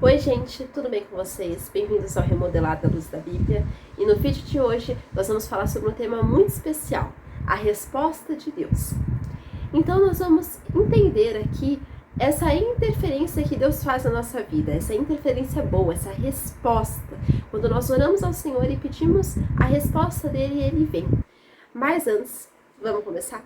Oi gente, tudo bem com vocês? Bem-vindos ao Remodelado da Luz da Bíblia. E no vídeo de hoje nós vamos falar sobre um tema muito especial, a resposta de Deus. Então nós vamos entender aqui essa interferência que Deus faz na nossa vida, essa interferência boa, essa resposta. Quando nós oramos ao Senhor e pedimos a resposta dele, ele vem. Mas antes, vamos começar?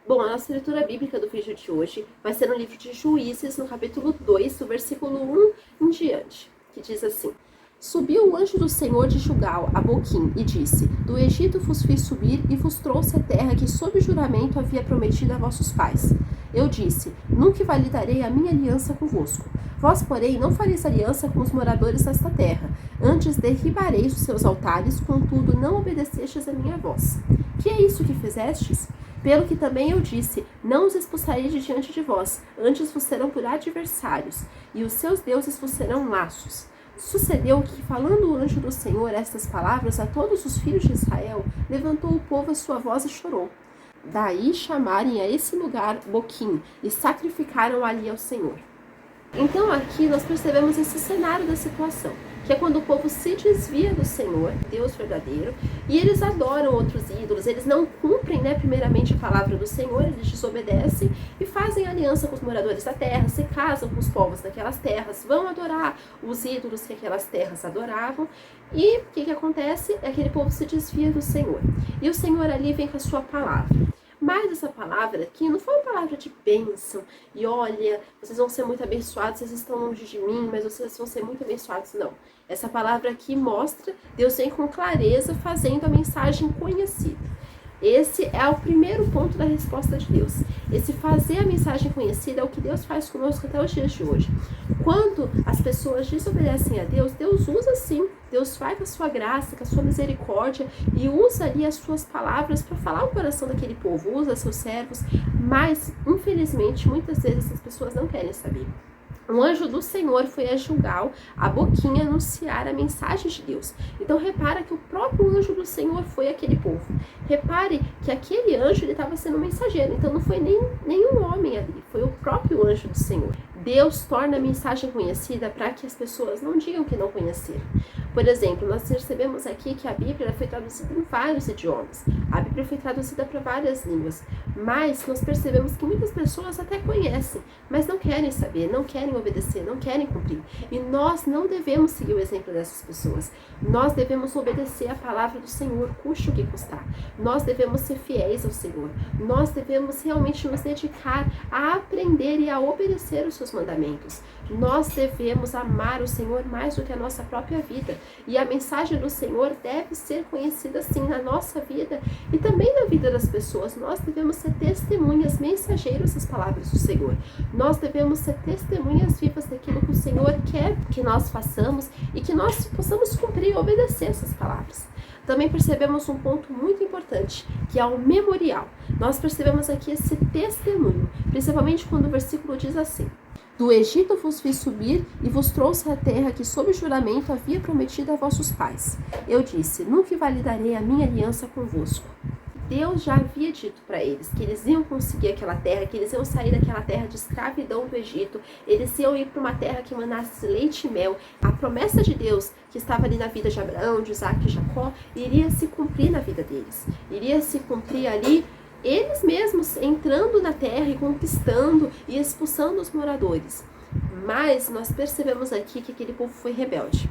Bom, a nossa leitura bíblica do vídeo de hoje vai ser no livro de Juízes, no capítulo 2, do versículo 1 em diante, que diz assim: Subiu o anjo do Senhor de Gilgal a Boquim e disse: Do Egito vos fiz subir e vos trouxe a terra que sob juramento havia prometido a vossos pais. Eu disse: Nunca validarei a minha aliança convosco. Vós, porém, não fareis aliança com os moradores desta terra. Antes derribareis os seus altares, contudo não obedecestes a minha voz. Que é isso que fizestes? Pelo que também eu disse, não os expulsarei de diante de vós, antes vos serão por adversários, e os seus deuses vos serão laços. Sucedeu que, falando o anjo do Senhor estas palavras a todos os filhos de Israel, levantou o povo a sua voz e chorou. Daí chamarem a esse lugar Boquim, e sacrificaram ali ao Senhor. Então aqui nós percebemos esse cenário da situação, que é quando o povo se desvia do Senhor, Deus verdadeiro, e eles adoram outros ídolos, eles não cumprem, primeiramente a palavra do Senhor, eles desobedecem e fazem aliança com os moradores da terra, se casam com os povos daquelas terras, vão adorar os ídolos que aquelas terras adoravam, e o que acontece? É que aquele povo se desvia do Senhor, e o Senhor ali vem com a sua palavra. Mas essa palavra aqui não foi uma palavra de bênção, e olha, vocês vão ser muito abençoados, vocês estão longe de mim, mas vocês vão ser muito abençoados, não. Essa palavra aqui mostra, Deus vem com clareza fazendo a mensagem conhecida. Esse é o primeiro ponto da resposta de Deus. Esse fazer a mensagem conhecida é o que Deus faz conosco até os dias de hoje. Quando as pessoas desobedecem a Deus, Deus usa sim, Deus vai com a sua graça, com a sua misericórdia e usa ali as suas palavras para falar o coração daquele povo, usa seus servos, mas infelizmente muitas vezes as pessoas não querem saber. O anjo do Senhor foi a Gilgal, a Boquim, anunciar a mensagem de Deus. Então repara que o próprio anjo do Senhor foi aquele povo. Repare que aquele anjo estava sendo um mensageiro, então não foi nenhum homem ali, foi o próprio anjo do Senhor. Deus torna a mensagem conhecida para que as pessoas não digam que não conheceram. Por exemplo, nós percebemos aqui que a Bíblia foi traduzida em vários idiomas. A Bíblia foi traduzida para várias línguas. Mas nós percebemos que muitas pessoas até conhecem, mas não querem saber, não querem obedecer, não querem cumprir. E nós não devemos seguir o exemplo dessas pessoas. Nós devemos obedecer a palavra do Senhor, custe o que custar. Nós devemos ser fiéis ao Senhor. Nós devemos realmente nos dedicar a aprender e a obedecer os seus mandamentos. Nós devemos amar o Senhor mais do que a nossa própria vida. E a mensagem do Senhor deve ser conhecida sim na nossa vida e também na vida das pessoas. Nós devemos ser testemunhas, mensageiros das palavras do Senhor. Nós devemos ser testemunhas vivas daquilo que o Senhor quer que nós façamos e que nós possamos cumprir e obedecer essas palavras. Também percebemos um ponto muito importante, que é o memorial. Nós percebemos aqui esse testemunho, principalmente quando o versículo diz assim: Do Egito vos fiz subir e vos trouxe a terra que sob juramento havia prometido a vossos pais. Eu disse: Nunca validarei a minha aliança convosco. Deus já havia dito para eles que eles iam conseguir aquela terra, que eles iam sair daquela terra de escravidão do Egito, eles iam ir para uma terra que manasse leite e mel. A promessa de Deus que estava ali na vida de Abraão, de Isaac e Jacó, iria se cumprir na vida deles. Iria se cumprir ali, eles mesmos entrando na terra e conquistando e expulsando os moradores. Mas nós percebemos aqui que aquele povo foi rebelde.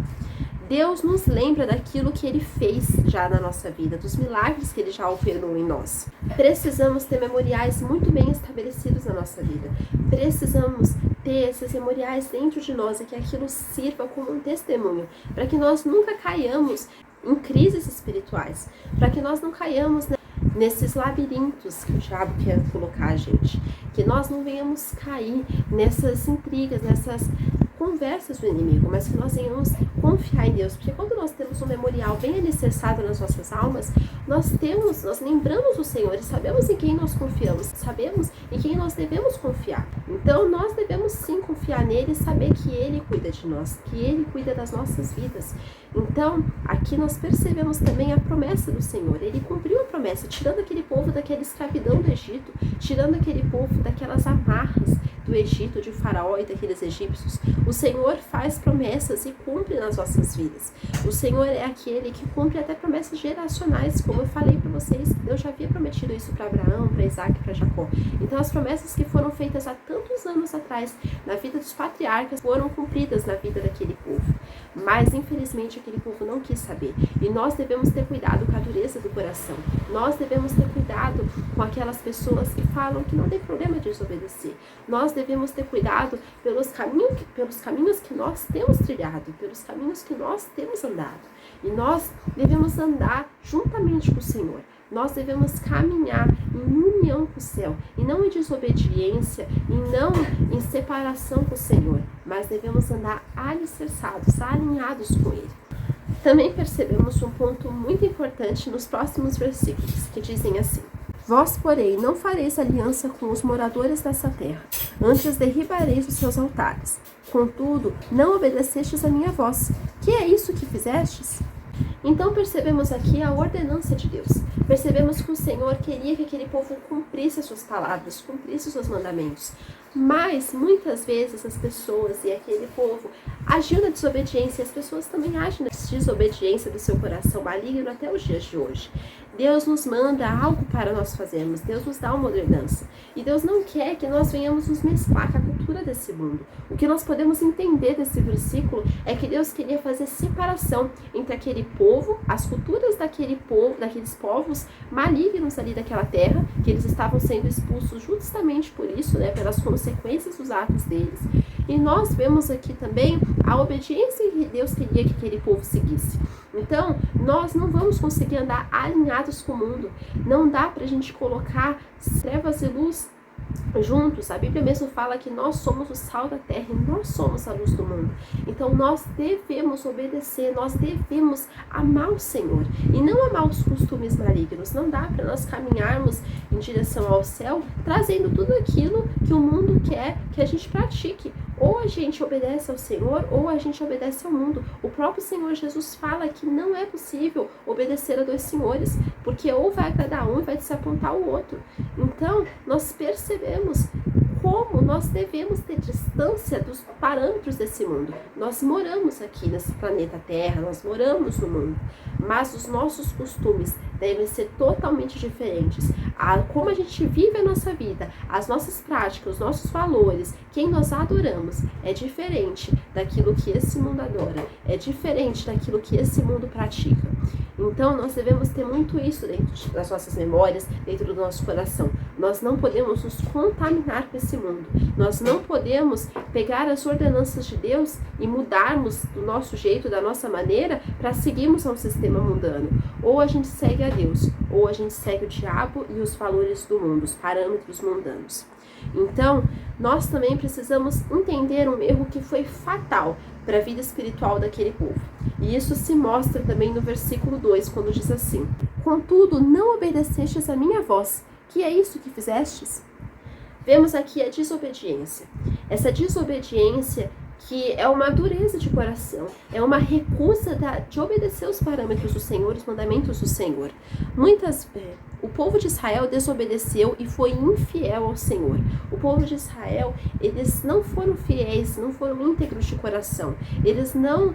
Deus nos lembra daquilo que Ele fez já na nossa vida, dos milagres que Ele já operou em nós. Precisamos ter memoriais muito bem estabelecidos na nossa vida. Precisamos ter esses memoriais dentro de nós e que aquilo sirva como um testemunho, para que nós nunca caiamos em crises espirituais, para que nós não caiamos nesses labirintos que o diabo quer colocar a gente, que nós não venhamos cair nessas intrigas, nessas conversas do inimigo, mas que nós venhamos confiar em Deus, porque quando nós temos um memorial memorial bem alicerçado nas nossas almas, nós lembramos o Senhor e sabemos em quem nós confiamos, sabemos em quem nós devemos confiar. Então nós devemos sim confiar nele e saber que ele cuida de nós, que ele cuida das nossas vidas. Então aqui nós percebemos também a promessa do Senhor. Ele cumpriu a promessa, tirando aquele povo daquela escravidão do Egito, tirando aquele povo daquelas amarras do Egito, de Faraó e daqueles egípcios. O Senhor faz promessas e cumpre nas nossas vidas. O Senhor é aquele que cumpre até promessas geracionais, como eu falei para vocês, Deus já havia prometido isso para Abraão, para Isaac e para Jacó. Então as promessas que foram feitas há tantos anos atrás na vida dos patriarcas foram cumpridas na vida daquele povo. Mas infelizmente aquele povo não quis saber. E nós devemos ter cuidado com a dureza do coração. Nós devemos ter cuidado com aquelas pessoas que falam que não tem problema de desobedecer. Nós devemos ter cuidado pelos caminhos que nós temos trilhado, pelos caminhos que nós temos andado. E nós devemos andar juntamente com o Senhor. Nós devemos caminhar em união com o céu, e não em desobediência, e não em separação com o Senhor, mas devemos andar alicerçados, alinhados com Ele. Também percebemos um ponto muito importante nos próximos versículos, que dizem assim: Vós, porém, não fareis aliança com os moradores dessa terra, antes derribareis os seus altares. Contudo, não obedecestes a minha voz. Que é isso que fizestes? Então percebemos aqui a ordenança de Deus. Percebemos que o Senhor queria que aquele povo cumprisse as suas palavras, cumprisse os seus mandamentos. Mas, muitas vezes, as pessoas e aquele povo agiam na desobediência. E as pessoas também agem na desobediência do seu coração maligno até os dias de hoje. Deus nos manda algo para nós fazermos. Deus nos dá uma ordenança. E Deus não quer que nós venhamos nos mesclar com a cultura desse mundo. O que nós podemos entender desse versículo é que Deus queria fazer separação entre aquele povo, as culturas daquele povo, daqueles povos malignos ali daquela terra, que eles estavam sendo expulsos justamente por isso, né, pelas consequências dos atos deles. E nós vemos aqui também a obediência que Deus queria que aquele povo seguisse. Então, nós não vamos conseguir andar alinhados com o mundo. Não dá pra gente colocar trevas e luz juntos. A Bíblia mesmo fala que nós somos o sal da terra e nós somos a luz do mundo. Então nós devemos obedecer, nós devemos amar o Senhor e não amar os costumes malignos. Não dá para nós caminharmos em direção ao céu trazendo tudo aquilo que o mundo quer que a gente pratique. Ou a gente obedece ao Senhor ou a gente obedece ao mundo. O próprio Senhor Jesus fala que não é possível obedecer a dois senhores, porque ou vai agradar um e vai desapontar o outro. Então nós percebemos como nós devemos ter distância dos parâmetros desse mundo. Nós moramos aqui nesse planeta Terra, nós moramos no mundo, mas os nossos costumes devem ser totalmente diferentes. Como a gente vive a nossa vida, as nossas práticas, os nossos valores, quem nós adoramos, é diferente daquilo que esse mundo adora, é diferente daquilo que esse mundo pratica. Então nós devemos ter muito isso dentro das nossas memórias, dentro do nosso coração. Nós não podemos nos contaminar com esse mundo. Nós não podemos pegar as ordenanças de Deus e mudarmos do nosso jeito, da nossa maneira, para seguirmos a um sistema mundano. Ou a gente segue a Deus, ou a gente segue o diabo e os valores do mundo, os parâmetros mundanos. Então, nós também precisamos entender um erro que foi fatal para a vida espiritual daquele povo. E isso se mostra também no versículo 2, quando diz assim: Contudo, não obedecestes a minha voz. Que é isso que fizestes? Vemos aqui a desobediência. Essa desobediência que é uma dureza de coração, é uma recusa de obedecer os parâmetros do Senhor, os mandamentos do Senhor. O povo de Israel desobedeceu e foi infiel ao Senhor. O povo de Israel, eles não foram fiéis, não foram íntegros de coração. Eles não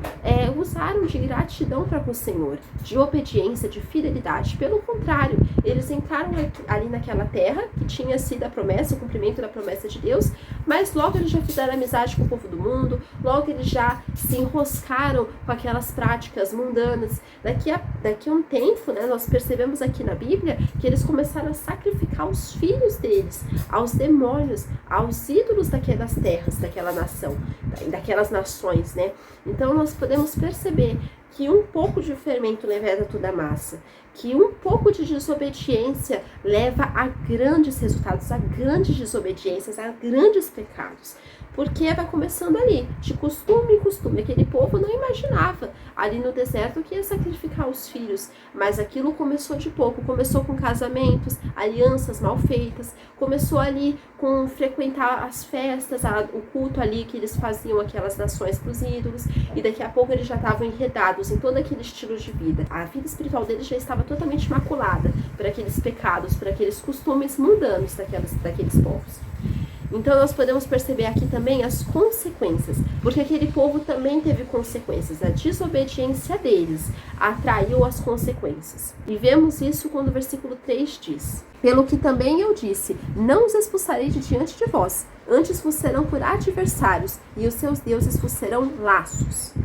usaram de gratidão para com o Senhor, de obediência, de fidelidade. Pelo contrário, eles entraram ali naquela terra, que tinha sido a promessa, o cumprimento da promessa de Deus, mas logo eles já fizeram amizade com o povo do mundo, logo eles já se enroscaram com aquelas práticas mundanas. Daqui a um tempo, né, nós percebemos aqui na Bíblia que eles começaram a sacrificar os filhos deles aos demônios, aos ídolos daquelas terras, daquela nação, daquelas nações, né? Então nós podemos perceber que um pouco de fermento leveda toda a massa, que um pouco de desobediência leva a grandes resultados, a grandes desobediências, a grandes pecados. porque vai começando ali, de costume em costume. Aquele povo não imaginava ali no deserto que ia sacrificar os filhos, mas aquilo começou de pouco, começou com casamentos, alianças mal feitas, começou ali com frequentar as festas, o culto ali que eles faziam aquelas nações para os ídolos, e daqui a pouco eles já estavam enredados em todo aquele estilo de vida. A vida espiritual deles já estava totalmente maculada por aqueles pecados, por aqueles costumes mundanos daqueles povos. Então nós podemos perceber aqui também as consequências, porque aquele povo também teve consequências. A desobediência deles atraiu as consequências. E vemos isso quando o versículo 3 diz: pelo que também eu disse, não os expulsarei de diante de vós, antes vos serão por adversários, e os seus deuses vos serão laços.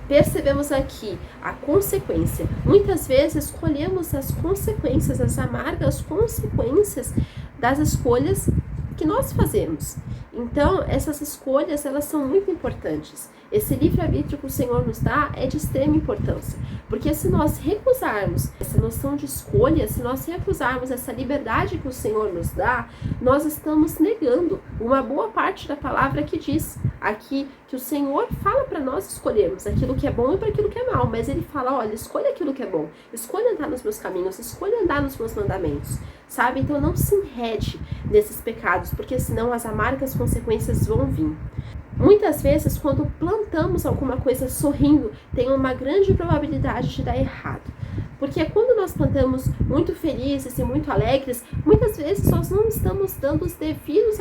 Percebemos aqui a consequência. Muitas vezes escolhemos as consequências, as amargas consequências das escolhas que nós fazemos. Então, essas escolhas, elas são muito importantes. Esse livre-arbítrio que o Senhor nos dá é de extrema importância, porque se nós recusarmos essa noção de escolha, se nós recusarmos essa liberdade que o Senhor nos dá, nós estamos negando uma boa parte da palavra que diz aqui que o Senhor fala para nós escolhermos aquilo que é bom e para aquilo que é mal, mas ele fala, olha, escolha aquilo que é bom, escolha andar nos meus caminhos, escolha andar nos meus mandamentos, sabe? Então não se enrede nesses pecados, porque senão as amargas consequências vão vir. Muitas vezes, quando plantamos alguma coisa sorrindo, tem uma grande probabilidade de dar errado. Porque quando nós plantamos muito felizes e muito alegres, muitas vezes nós não estamos dando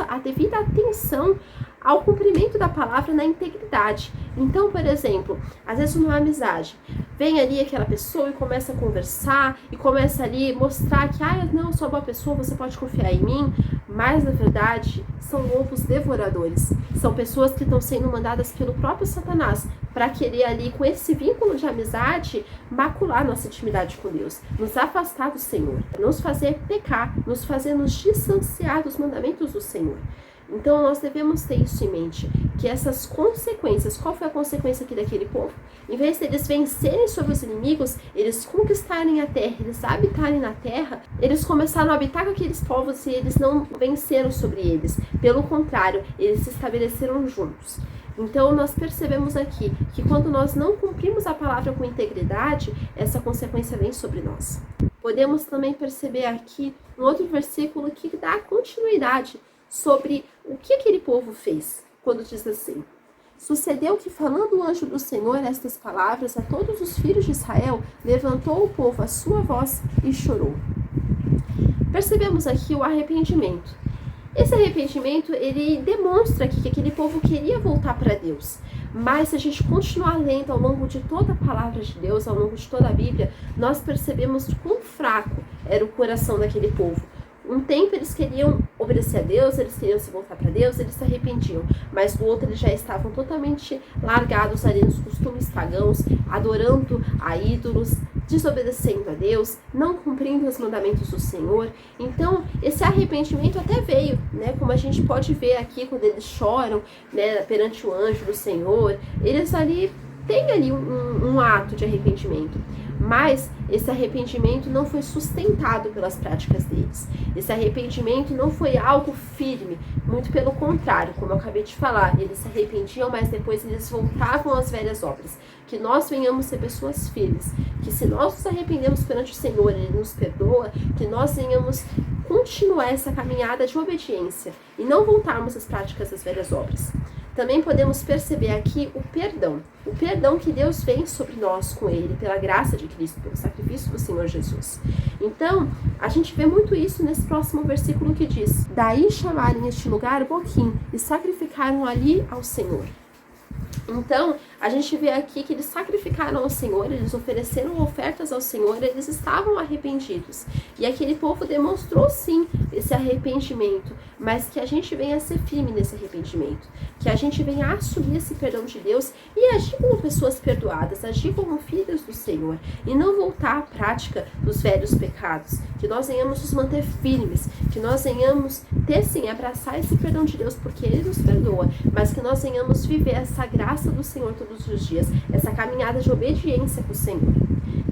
a devida atenção ao cumprimento da palavra na integridade. Então, por exemplo, às vezes numa amizade, vem ali aquela pessoa e começa a conversar, e começa ali mostrar que, não, eu sou uma boa pessoa, você pode confiar em mim, mas na verdade são lobos devoradores. São pessoas que estão sendo mandadas pelo próprio Satanás para querer ali, com esse vínculo de amizade, macular nossa intimidade com Deus, nos afastar do Senhor, nos fazer pecar, nos fazer nos distanciar dos mandamentos do Senhor. Então nós devemos ter isso em mente, que essas consequências, qual foi a consequência aqui daquele povo? Em vez de eles vencerem sobre os inimigos, eles conquistarem a terra, eles habitarem na terra, eles começaram a habitar com aqueles povos e eles não venceram sobre eles. Pelo contrário, eles se estabeleceram juntos. Então nós percebemos aqui que quando nós não cumprimos a palavra com integridade, essa consequência vem sobre nós. Podemos também perceber aqui um outro versículo que dá continuidade sobre o que aquele povo fez, quando diz assim: sucedeu que, falando o anjo do Senhor estas palavras a todos os filhos de Israel, levantou o povo a sua voz e chorou. Percebemos aqui o arrependimento. Esse arrependimento, ele demonstra aqui que aquele povo queria voltar para Deus. Mas se a gente continuar lendo ao longo de toda a palavra de Deus, ao longo de toda a Bíblia, nós percebemos quão fraco era o coração daquele povo. Um tempo eles queriam obedecer a Deus, eles queriam se voltar para Deus, eles se arrependiam. Mas do outro eles já estavam totalmente largados ali nos costumes pagãos, adorando a ídolos, desobedecendo a Deus, não cumprindo os mandamentos do Senhor. Então esse arrependimento até veio, né? Como a gente pode ver aqui quando eles choram, né, perante o anjo do Senhor, eles ali têm ali um ato de arrependimento. Mas esse arrependimento não foi sustentado pelas práticas deles. Esse arrependimento não foi algo firme, muito pelo contrário, como eu acabei de falar, eles se arrependiam, mas depois eles voltavam às velhas obras. Que nós venhamos ser pessoas firmes, que se nós nos arrependemos perante o Senhor, Ele nos perdoa, que nós venhamos continuar essa caminhada de obediência e não voltarmos às práticas das velhas obras. Também podemos perceber aqui o perdão que Deus fez sobre nós com Ele, pela graça de Cristo, pelo sacrifício do Senhor Jesus. Então, a gente vê muito isso nesse próximo versículo que diz: daí chamarem este lugar Boquim e sacrificaram ali ao Senhor. Então, a gente vê aqui que eles sacrificaram ao Senhor, eles ofereceram ofertas ao Senhor, eles estavam arrependidos. E aquele povo demonstrou sim esse arrependimento, mas que a gente venha a ser firme nesse arrependimento, que a gente venha a assumir esse perdão de Deus e agir como pessoas perdoadas, agir como filhos do Senhor e não voltar à prática dos velhos pecados, que nós venhamos nos manter firmes, que nós venhamos ter sim, abraçar esse perdão de Deus porque Ele nos perdoa, mas que nós venhamos viver essa graça do Senhor todos os dias, essa caminhada de obediência com o Senhor.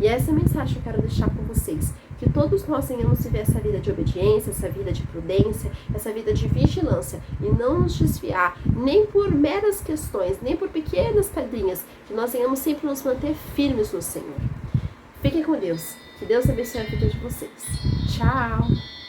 E essa é a mensagem que eu quero deixar com vocês, que todos nós tenhamos viver essa vida de obediência, essa vida de prudência, essa vida de vigilância, e não nos desviar nem por meras questões, nem por pequenas pedrinhas, que nós tenhamos sempre nos manter firmes no Senhor. Fiquem com Deus. Que Deus abençoe a vida de vocês. Tchau!